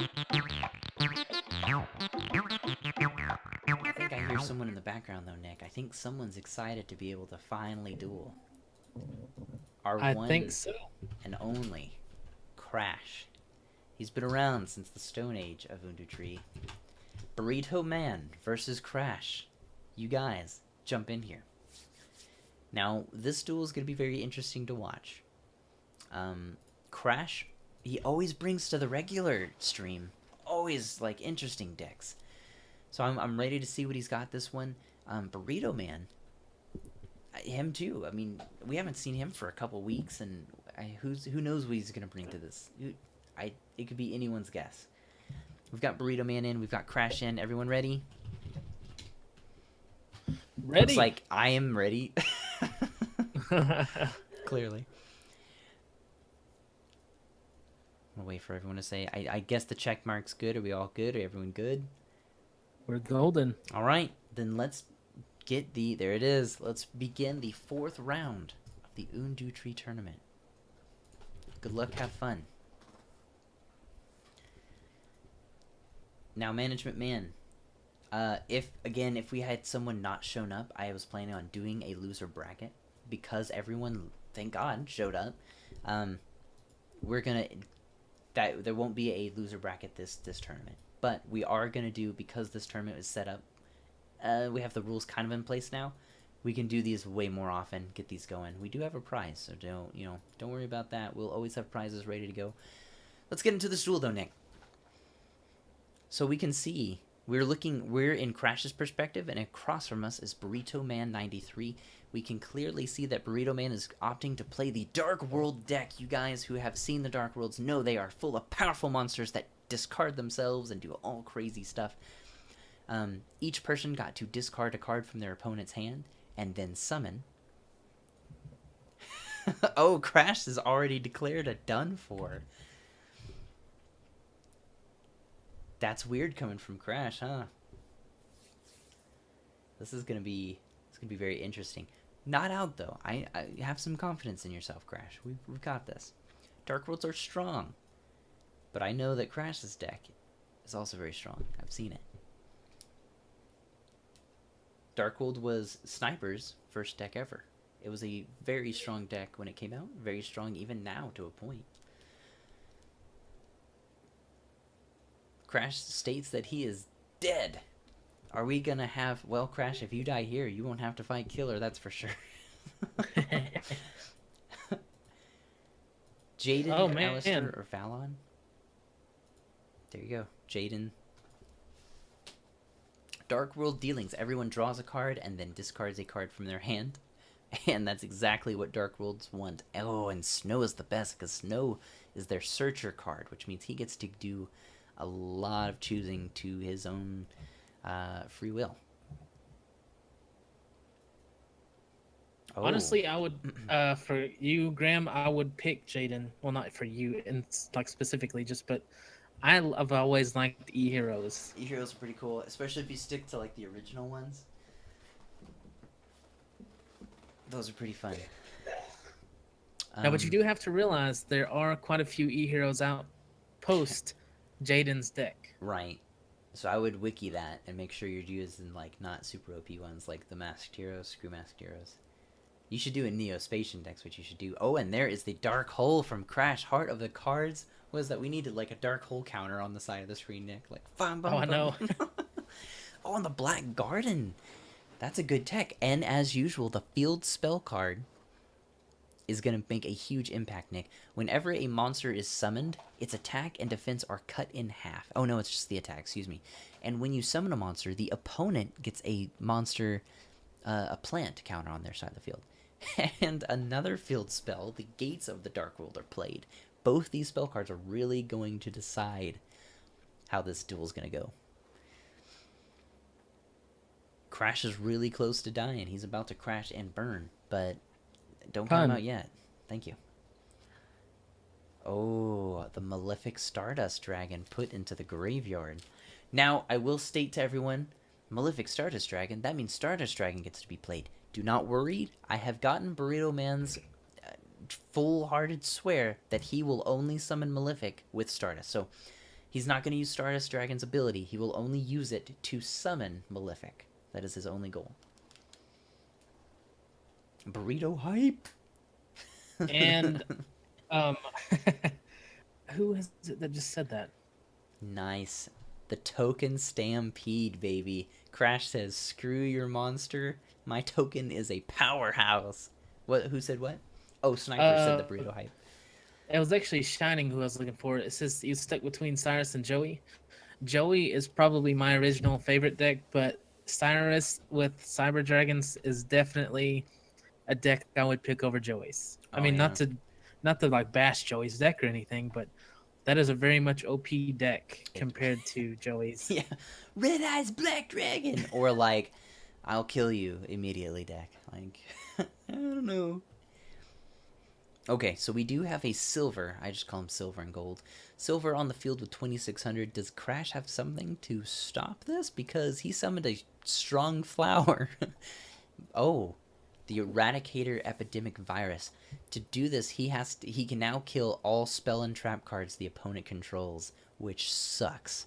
I think I hear someone in the background though, Nick. I think someone's excited to be able to finally duel our I think one so. and only Crash. He's been around since the Stone Age of UnDuTree. Burritoman versus Crash. You guys, jump in here. Now, this duel is going to be very interesting to watch. Crash, he always brings to the regular stream, always like interesting decks. So I'm ready to see what he's got this one. Burritoman, him too. I mean, we haven't seen him for a couple weeks, and who knows what he's gonna bring to this? It could be anyone's guess. We've got Burritoman in, we've got Crash in. Everyone ready? Ready? Looks like I am ready. Clearly. I'm gonna wait for everyone to say. I guess the check mark's good. Are we all good? Are everyone good? We're golden. All right, then let's get the. There it is. Let's begin the 4th round of the UnDuTree Tournament. Good luck. Have fun. Now, Management Man. If we had someone not shown up, I was planning on doing a loser bracket because everyone, thank God, showed up. We're gonna there won't be a loser bracket this tournament, but we are gonna do, because this tournament is set up. We have the rules kind of in place now. We can do these way more often. Get these going. We do have a prize, so don't worry about that. We'll always have prizes ready to go. Let's get into this duel though, Nick. So we can see we're in Crash's perspective, and across from us is Burritoman93. We can clearly see that Burritoman is opting to play the Dark World deck. You guys who have seen the Dark Worlds know they are full of powerful monsters that discard themselves and do all crazy stuff. Each person got to discard a card from their opponent's hand and then summon. Oh, Crash is already declared a done for. That's weird coming from Crash, huh? This is gonna be very interesting. Not out though. I have some confidence in yourself, Crash. We've got this. Dark Worlds are strong, but I know that Crash's deck is also very strong. I've seen it. Dark World was Sniper's first deck ever. It was a very strong deck when it came out. Very strong even now to a point. Crash states that he is dead. Are we gonna have... Well, Crash, if you die here, you won't have to fight Killer, that's for sure. Jaden, Alistair, or Fallon? There you go. Jaden. Dark World dealings. Everyone draws a card and then discards a card from their hand. And that's exactly what Dark Worlds want. Oh, and Snow is the best, because Snow is their searcher card, which means he gets to do a lot of choosing to his own free will. Oh. Honestly, I would, for you, Graham, I would pick Jaden. Well, not for you, and like specifically, but I've always liked E-Heroes. E-Heroes are pretty cool, especially if you stick to like the original ones. Those are pretty fun. Now, but you do have to realize there are quite a few E-Heroes out post Jaden's deck. Right. So I would wiki that and make sure you're using like not super OP ones like the Masked Heroes, Screw Masked Heroes. You should do a Neospatian deck's what you should do. Oh, and there is the Dark Hole from Crash. Heart of the cards was that we needed like a Dark Hole counter on the side of the screen, Nick. Like, bum, bum, oh, I know. Oh, and the Black Garden. That's a good tech. And as usual, the Field Spell card is going to make a huge impact, Nick. Whenever a monster is summoned, its attack and defense are cut in half. Oh, no, it's just the attack, excuse me. And when you summon a monster, the opponent gets a monster, a plant counter on their side of the field. And another field spell, the Gates of the Dark World, are played. Both these spell cards are really going to decide how this duel is going to go. Crash is really close to dying. He's about to crash and burn, but don't count him out yet. Thank you. Oh, the Malefic Stardust Dragon put into the graveyard. Now, I will state to everyone, Malefic Stardust Dragon, that means Stardust Dragon gets to be played. Do not worry, I have gotten Burritoman's full-hearted swear that he will only summon Malefic with Stardust. So, He's not going to use Stardust Dragon's ability. He will only use it to summon Malefic. That is his only goal. Burrito hype. And um, who is it that just said that? Nice. The token stampede, baby. Crash says, "Screw your monster. My token is a powerhouse." What? Who said what? Oh, Sniper said the burrito hype. It was actually Shining who I was looking for. It says you stuck between Cyrus and Joey. Joey is probably my original favorite deck, but Cyrus with Cyber Dragons is definitely a deck I would pick over Joey's. I mean, Yeah. not to like bash Joey's deck or anything, but that is a very much OP deck compared to Joey's. Yeah. Red Eyes Black Dragon. Or like, I'll kill you immediately deck. Like, I don't know. Okay, so we do have a silver. I just call him silver and gold. Silver on the field with 2,600. Does Crash have something to stop this? Because he summoned a strong flower. Oh, the Eradicator Epidemic Virus. To do this, he can now kill all spell and trap cards the opponent controls, which sucks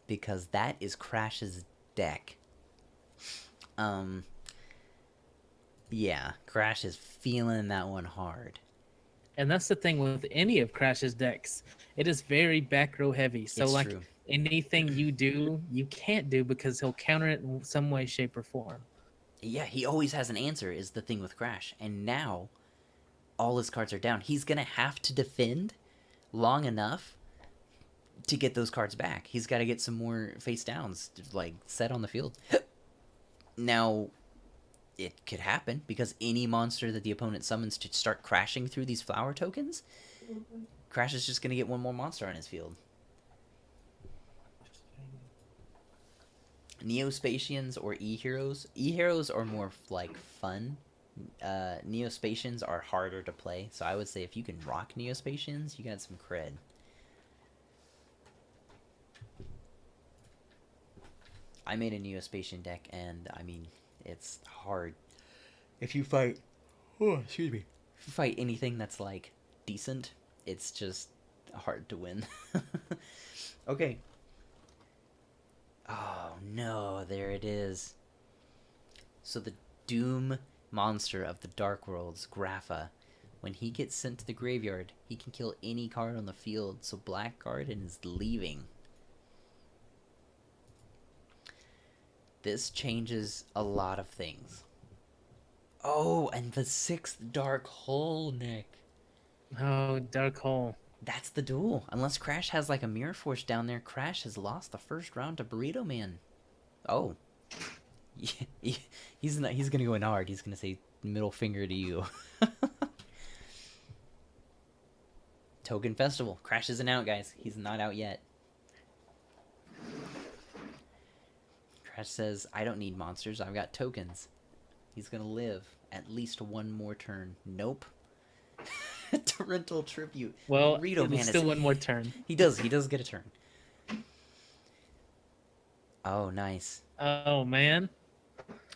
because that is Crash's deck. Yeah, Crash is feeling that one hard. And that's the thing with any of Crash's decks. It is very back row heavy. So It's like true. anything you do, you can't do because he'll counter it in some way, shape, or form. Yeah, he always has an answer is the thing with Crash. And now all his cards are down. He's going to have to defend long enough to get those cards back. He's got to get some more face downs like set on the field. Now it could happen because any monster that the opponent summons to start crashing through these flower tokens, Crash is just going to get one more monster on his field. Neospatians or E-Heroes. E-Heroes are more like fun. Neospatians are harder to play. So I would say if you can rock Neospatians, you got some cred. I made a Neospatian deck and I mean, it's hard. If you fight... Oh, excuse me. If you fight anything that's like decent, it's just hard to win. Okay. Oh no, there it is. So the Doom monster of the Dark Worlds, Grapha, when he gets sent to the graveyard, he can kill any card on the field, so Black Garden is leaving. This changes a lot of things. Oh, and the 6th Dark Hole, Nick. Oh, Dark Hole. That's the duel. Unless Crash has like a Mirror Force down there, Crash has lost the first round to Burritoman. Oh. He's gonna go in hard. He's gonna say middle finger to you. Token Festival. Crash isn't out, guys. He's not out yet. Crash says, I don't need monsters. I've got tokens. He's gonna live at least one more turn. Nope. Torrential Tribute. Well, Burritoman it's still one more turn. He does get a turn. Oh, nice. Oh, man.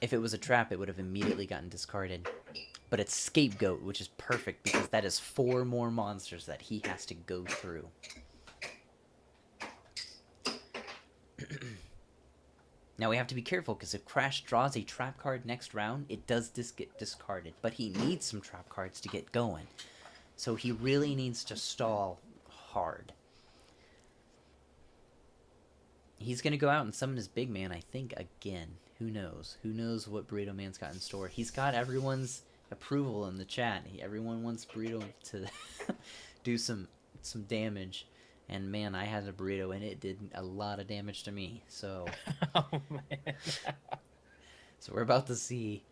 If it was a trap, it would have immediately gotten discarded. But it's Scapegoat, which is perfect because that is 4 more monsters that he has to go through. Now we have to be careful because if Crash draws a trap card next round, it does get discarded. But he needs some trap cards to get going. So he really needs to stall hard. He's going to go out and summon his big man, I think, again. Who knows? Who knows what Burritoman's got in store? He's got everyone's approval in the chat. Everyone wants Burrito to do some damage. And man, I had a Burrito and it did a lot of damage to me. So, Oh, man. So we're about to see.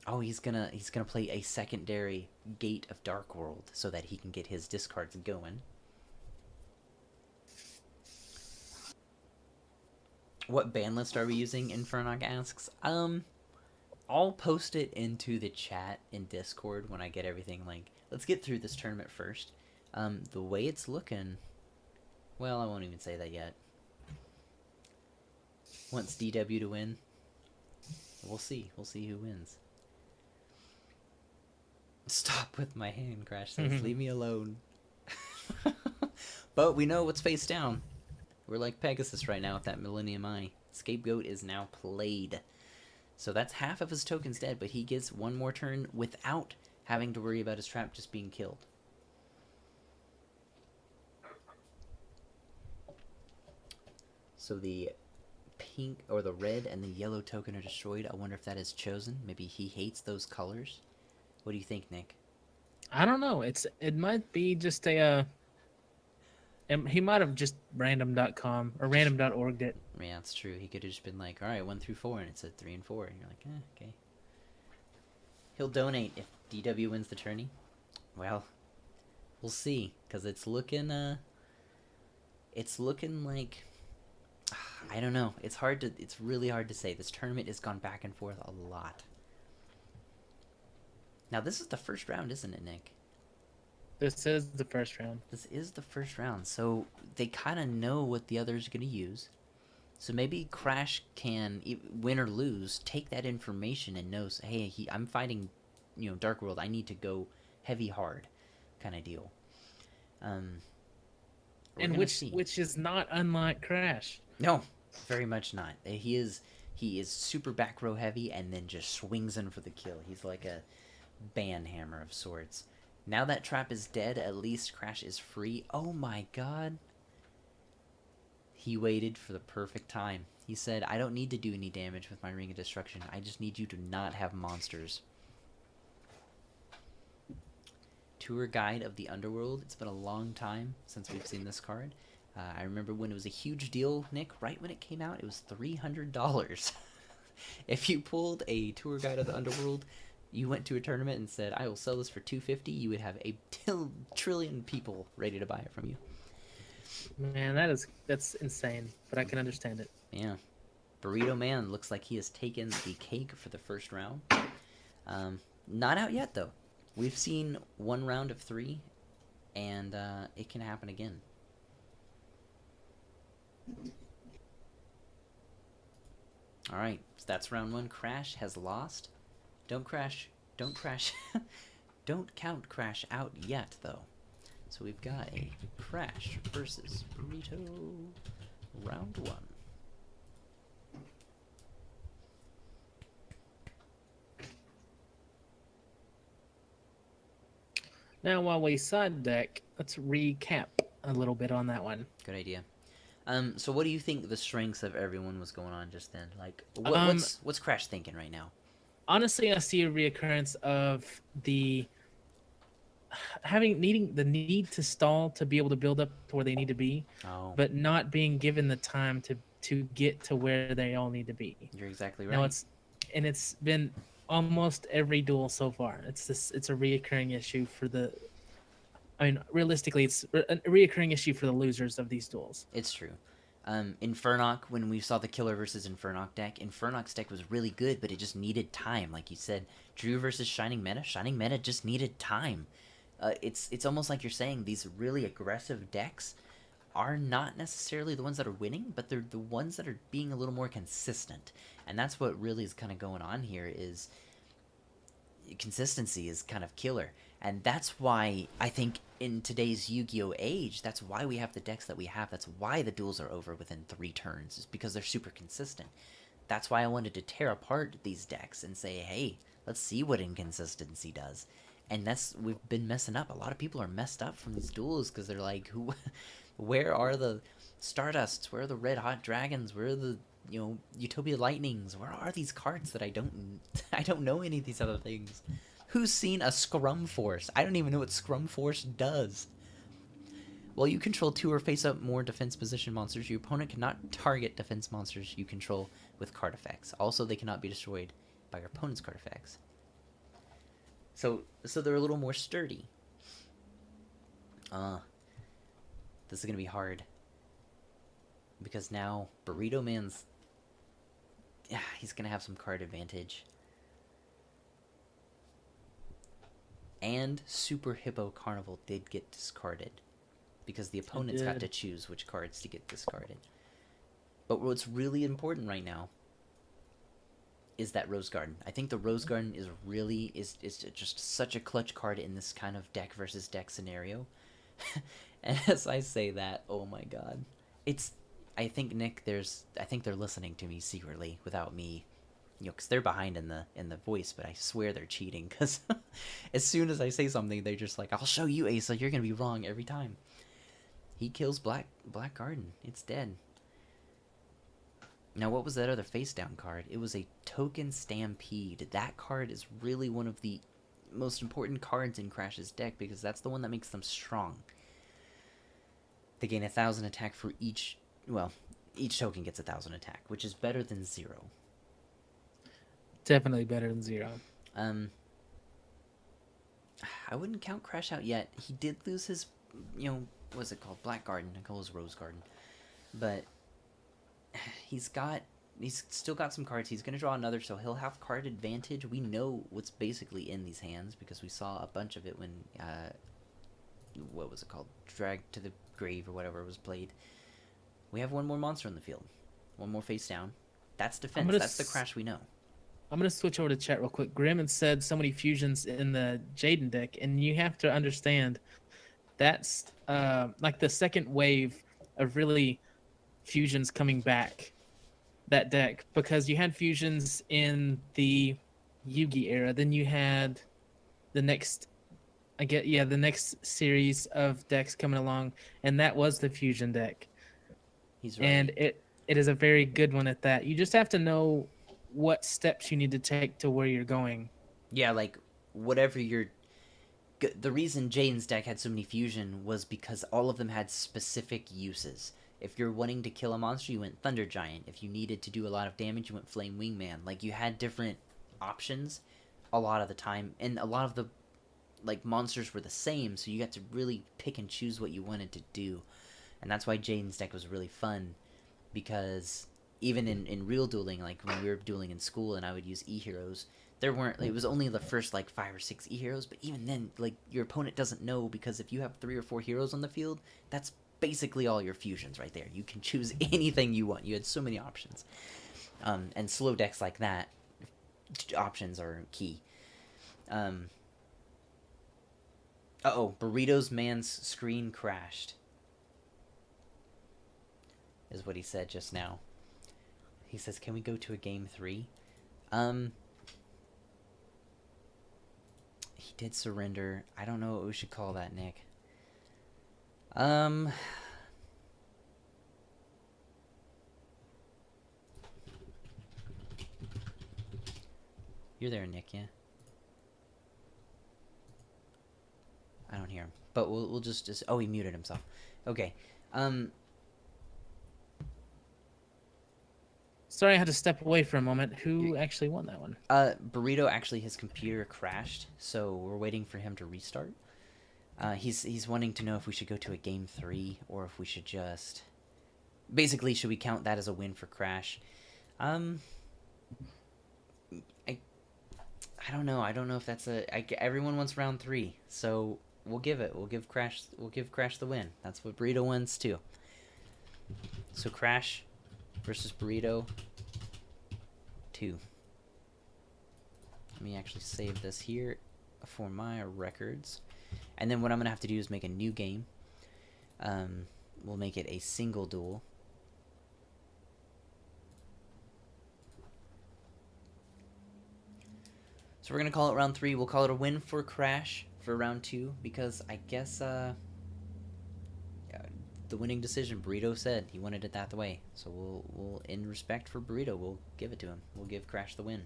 Oh, he's gonna play a secondary Gate of Dark World so that he can get his discards going. What ban list are we using? Infernoc asks. I'll post it into the chat in Discord when I get everything. Like, let's get through this tournament first. The way it's looking, well, I won't even say that yet. Wants DW to win. We'll see. We'll see who wins. Stop with my hand, Crash says. Leave me alone. But we know what's face down. We're like Pegasus right now with that Millennium Eye. Scapegoat is now played. So that's half of his tokens dead, but he gets one more turn without having to worry about his trap just being killed. So the pink or the red and the yellow token are destroyed. I wonder if that is chosen. Maybe he hates those colors. What do you think, Nick? I don't know. It might be just a. He might have just random.com or random.org it. Yeah, that's true. He could have just been like, all right, 1 through 4, and it said 3 and 4, and you're like, okay. He'll donate if DW wins the tourney. Well, we'll see, because it's looking like, I don't know. It's really hard to say. This tournament has gone back and forth a lot. Now, this is the first round, isn't it, Nick? This is the first round. This is the first round, so they kind of know what the others are going to use. So maybe Crash can, win or lose, take that information and knows, hey, I'm fighting, Dark World. I need to go heavy hard, kind of deal. And which is not unlike Crash. No, very much not. He is super back row heavy and then just swings in for the kill. He's like a band hammer of sorts. Now that trap is dead, at least Crash is free. Oh my god. He waited for the perfect time. He said, I don't need to do any damage with my Ring of Destruction. I just need you to not have monsters. Tour Guide of the Underworld. It's been a long time since we've seen this card. I remember when it was a huge deal, Nick, right when it came out, it was $300. If you pulled a Tour Guide of the Underworld, you went to a tournament and said, I will sell this for $250, you would have a trillion people ready to buy it from you. Man, that's insane, but I can understand it. Yeah. Burrito Man looks like he has taken the cake for the first round. Not out yet, though. We've seen 1 round of 3, and it can happen again. Alright, so that's round 1. Crash has lost. Don't count Crash out yet, though. So we've got a Crash versus Burrito round 1. Now, while we side deck, let's recap a little bit on that one. Good idea. So what do you think the strengths of everyone was going on just then? Like, what's Crash thinking right now? Honestly, I see a reoccurrence of the needing the need to stall to be able to build up to where they need to be, but not being given the time to get to where they all need to be. You're exactly right. Now it's been almost every duel so far. It's a reoccurring issue for the. I mean, realistically, it's a reoccurring issue for the losers of these duels. It's true. Infernoc, when we saw the Killer versus Infernoc deck, Infernoc's deck was really good, but it just needed time. Like you said, Drew versus Shining Meta just needed time. It's almost like you're saying these really aggressive decks are not necessarily the ones that are winning, but they're the ones that are being a little more consistent. And that's what really is kind of going on here is consistency is kind of killer. And that's why I think in today's Yu-Gi-Oh age, that's why we have the decks that we have. That's why the duels are over within 3 turns, is because they're super consistent. That's why I wanted to tear apart these decks and say, hey, let's see what inconsistency does. And we've been messing up. A lot of people are messed up from these duels because they're like, where are the Stardusts? Where are the Red Hot Dragons? Where are the Utopia Lightnings? Where are these cards that I don't know any of these other things? Who's seen a Scrum Force? I don't even know what Scrum Force does. While you control 2 or face up more defense position monsters, your opponent cannot target defense monsters you control with card effects. Also, they cannot be destroyed by your opponent's card effects. So they're a little more sturdy. This is gonna be hard. Because now Burrito Man's he's gonna have some card advantage. And Super Hippo Carnival did get discarded. Because the opponents got to choose which cards to get discarded. But what's really important right now is that Rose Garden. I think the Rose Garden is just such a clutch card in this kind of deck versus deck scenario. And as I say that, oh my god. It's I think Nick I think they're listening to me secretly without me, cuz they're behind in the voice, but I swear they're cheating cuz as soon as I say something they're just like, "I'll show you, Asa, you're going to be wrong every time." He kills Black Garden. It's dead. Now, what was that other face down card? It was a Token Stampede. That card is really one of the most important cards in Crash's deck because that's the one that makes them strong. They gain 1,000 attack for each. Well, each token gets 1,000 attack, which is better than 0. Definitely better than 0. I wouldn't count Crash out yet. He did lose his, what's it called? Black Garden. I call it Rose Garden. But he's still got some cards. He's going to draw another, so he'll have card advantage. We know what's basically in these hands because we saw a bunch of it when, what was it called? Drag to the Grave or whatever was played. We have one more monster in the field. One more face down. That's defense. That's the Crash we know. I'm going to switch over to chat real quick. Grimmon said so many fusions in the Jaden deck, and you have to understand that's like the second wave of really fusions coming back, that deck, because you had fusions in the Yugi era, then you had the next the next series of decks coming along, and that was the fusion deck. He's right. And it is a very good one at that. You just have to know what steps you need to take to where you're going. Yeah, like whatever you're. The reason Jaden's deck had so many fusion was because all of them had specific uses. If you're wanting to kill a monster, you went Thunder Giant. If you needed to do a lot of damage, you went Flame Wingman. Like, you had different options a lot of the time, and a lot of the monsters were the same, so you got to really pick and choose what you wanted to do. And that's why Jaden's deck was really fun, because even in real dueling, like when we were dueling in school and I would use E-Heroes, it was only the first 5 or 6 E-Heroes, but even then, your opponent doesn't know, because if you have 3 or 4 heroes on the field, that's basically all your fusions right there. You can choose anything you want. You had so many options. And slow decks like that, options are key. Burrito's man's screen crashed, is what he said just now. He says, can we go to a game 3? He did surrender. I don't know what we should call that, Nick. You're there, Nick, yeah? I don't hear him. But we'll just oh, he muted himself. Okay. Sorry, I had to step away for a moment. Who actually won that one? Burrito, actually, his computer crashed, so we're waiting for him to restart. He's wanting to know if we should go to a game 3 or if we should just... Basically, should we count that as a win for Crash? I don't know. I don't know if that's everyone wants round 3, so we'll give it. We'll give Crash the win. That's what Burrito wants too. So Crash versus Burrito 2. Let me actually save this here for my records. And then what I'm going to have to do is make a new game. We'll make it a single duel. So we're going to call it round 3. We'll call it a win for Crash for round 2, because I guess the winning decision, Burrito said he wanted it that way. So we'll in respect for Burrito, we'll give it to him. We'll give Crash the win.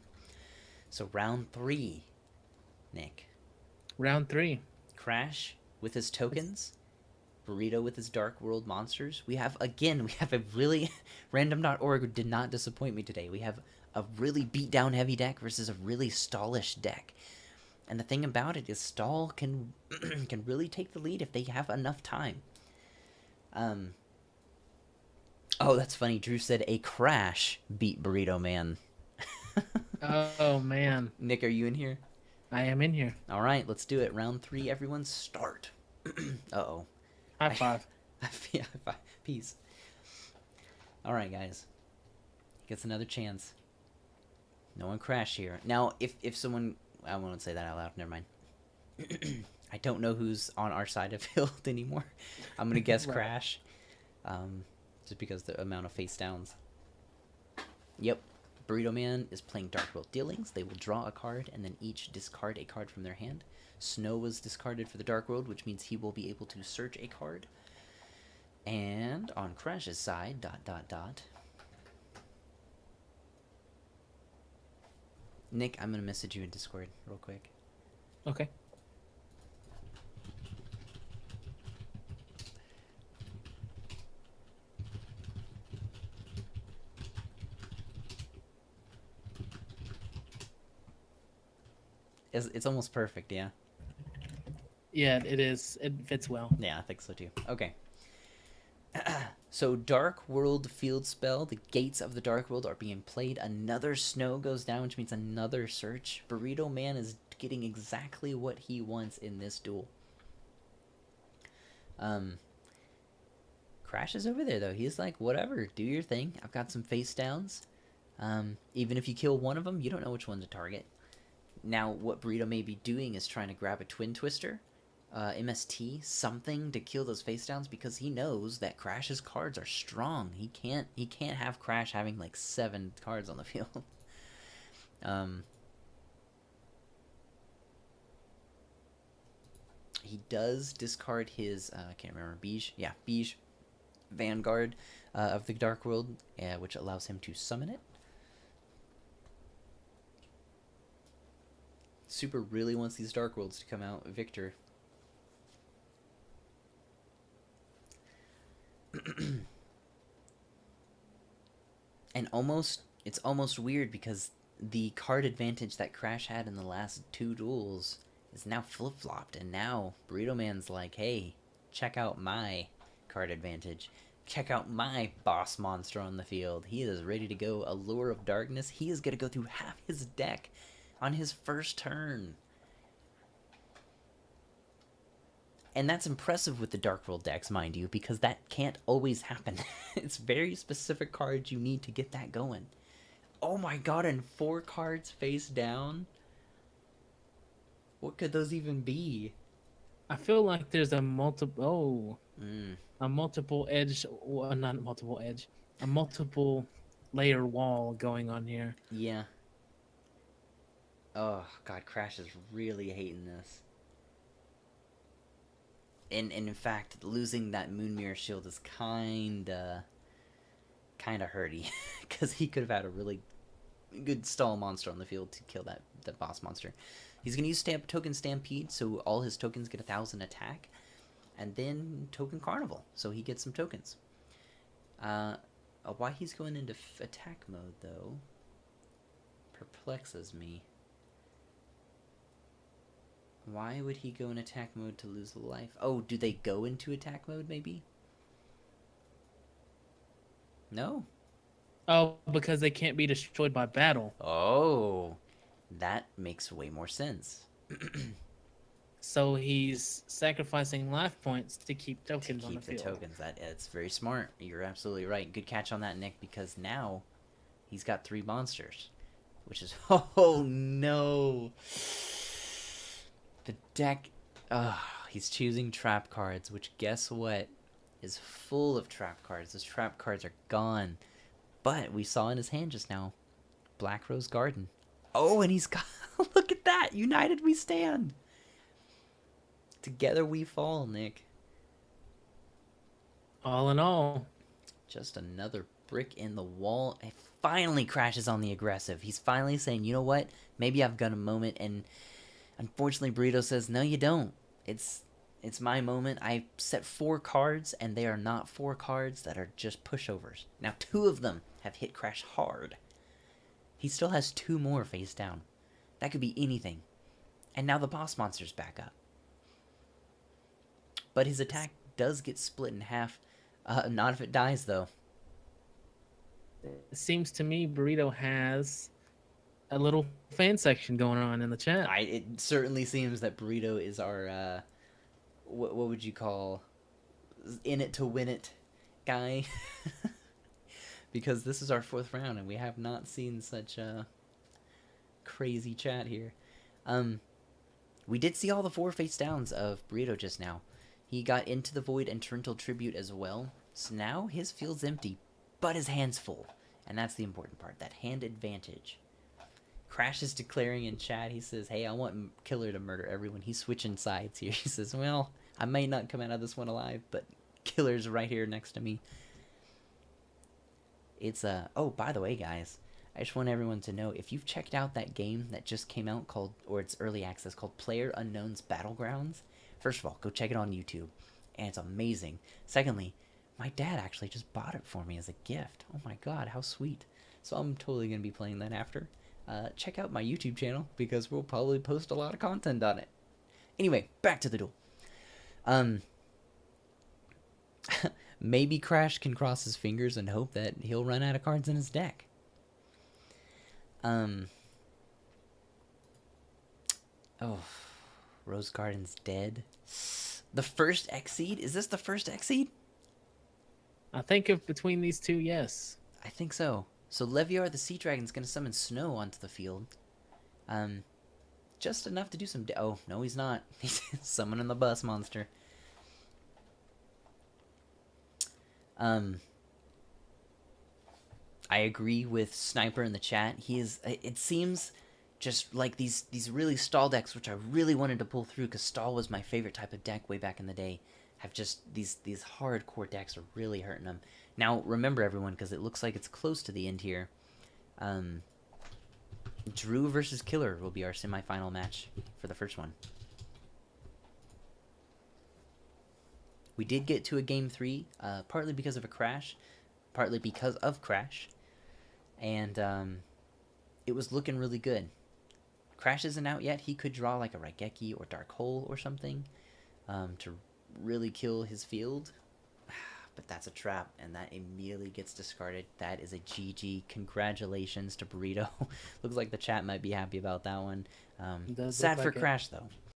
So round 3, Nick. Round 3. Crash with his tokens, Burrito with his Dark World monsters. We have a really... Random.org did not disappoint me today. We have a really beat-down heavy deck versus a really stallish deck. And the thing about it is stall can really take the lead if they have enough time. Oh, that's funny. Drew said a Crash beat Burrito Man. Oh, man. Nick, are you in here? I am in here. All right, let's do it. Round 3, everyone start. Uh-oh. High five. Yeah, high five. Peace. All right, guys. He gets another chance. No one Crash here. Now, if someone... I won't say that out loud. Never mind. I don't know who's on our side of field anymore. I'm gonna guess Right. Crash, just because the amount of face downs. Yep, Burrito Man is playing Dark World Dealings. They will draw a card and then each discard a card from their hand. Snow was discarded for the Dark World, which means he will be able to search a card. And on Crash's side, ... Nick, I'm gonna message you in Discord real quick. Okay. It's almost perfect, yeah. Yeah, it is. It fits well. Yeah, I think so too. Okay. So Dark World Field Spell. The gates of the Dark World are being played. Another snow goes down, which means another search. Burrito Man is getting exactly what he wants in this duel. Crash is over there though. He's like, whatever, do your thing. I've got some face downs. Even if you kill one of them, you don't know which one to target. Now, what Burrito may be doing is trying to grab a Twin Twister, MST, something to kill those face downs because he knows that Crash's cards are strong. He can't have Crash having like 7 cards on the field. He does discard his I can't remember, Beige Vanguard of the Dark World, which allows him to summon it. Super really wants these Dark Worlds to come out Victor. And it's almost weird because the card advantage that Crash had in the last 2 duels is now flip-flopped, and now Burrito Man's like, hey, check out my card advantage. Check out my boss monster on the field. He is ready to go. Allure of Darkness. He is going to go through half his deck on his first turn. And that's impressive with the Dark World decks, mind you, because that can't always happen. It's very specific cards you need to get that going. Oh my god, and 4 cards face down? What could those even be? I feel like there's a multiple edge, well, not multiple edge, a multiple layer wall going on here. Yeah. Oh god, Crash is really hating this. And in fact, losing that Moon Mirror Shield is kinda hurty, because he could have had a really good stall monster on the field to kill that boss monster. He's gonna use token Stampede, so all his tokens get 1,000 attack, and then token Carnival, so he gets some tokens. Why he's going into attack mode though perplexes me. Why would he go in attack mode to lose life? Oh, do they go into attack mode maybe? No. Oh, because they can't be destroyed by battle. Oh, that makes way more sense. So he's sacrificing life points to keep tokens to on keep the the field. tokens. It's very smart. You're absolutely right. Good catch on that, Nick, because now he's got 3 monsters, which is oh no. The deck, he's choosing trap cards, which guess what is full of trap cards. Those trap cards are gone. But we saw in his hand just now, Black Rose Garden. Oh, and he's got, look at that, united we stand. Together we fall, Nick. All in all, Just another brick in the wall. It finally crashes on the aggressive. He's finally saying, you know what, maybe I've got a moment, and unfortunately Burrito says, no you don't. It's my moment. I set 4 cards, and they are not 4 cards that are just pushovers. Now 2 of them have hit Crash hard. He still has 2 more face down. That could be anything. And now the boss monster's back up. But his attack does get split in half. Not if it dies, though. it seems to me Burrito has a little fan section going on in the chat. It certainly seems that Burrito is our, what would you call, in it to win it guy. Because this is our 4th round, and we have not seen such a crazy chat here. We did see all the 4 face downs of Burrito just now. He got into the void and torrential tribute as well. So now his field's empty, but his hand's full. And that's the important part, that hand advantage. Crash is declaring in chat, he says, hey, I want Killer to murder everyone. He's switching sides here. He says, well, I may not come out of this one alive, but Killer's right here next to me. It's oh, by the way, guys, I just want everyone to know, if you've checked out that game that just came out called, or it's early access, called PlayerUnknown's Battlegrounds, first of all, go check it on YouTube, and it's amazing. Secondly, my dad actually just bought it for me as a gift. Oh my god, how sweet. So I'm totally going to be playing that after. Check out my YouTube channel, because we'll probably post a lot of content on it. Anyway, back to the duel. Maybe Crash can cross his fingers and hope that he'll run out of cards in his deck. Oh, Rose Garden's dead. The first Exceed? Is this the first Exceed? I think if between these two, yes. I think so. So Leviar the Sea Dragon's gonna summon Snow onto the field. Just enough to do some... oh, no he's not. He's summoning the bus monster. I agree with Sniper in the chat. He is... it seems just like these really stall decks, which I really wanted to pull through, because stall was my favorite type of deck way back in the day, have just... these hardcore decks are really hurting them. Now, remember everyone, because it looks like it's close to the end here. Drew versus Killer will be our semifinal match for the first one. We did get to a game 3, partly because of a crash, partly because of Crash, and it was looking really good. Crash isn't out yet. He could draw like a Raigeki or Dark Hole or something to really kill his field, but that's a trap, and that immediately gets discarded. That is a GG. Congratulations to Burrito. Looks like the chat might be happy about that one. Sad for Crash, though.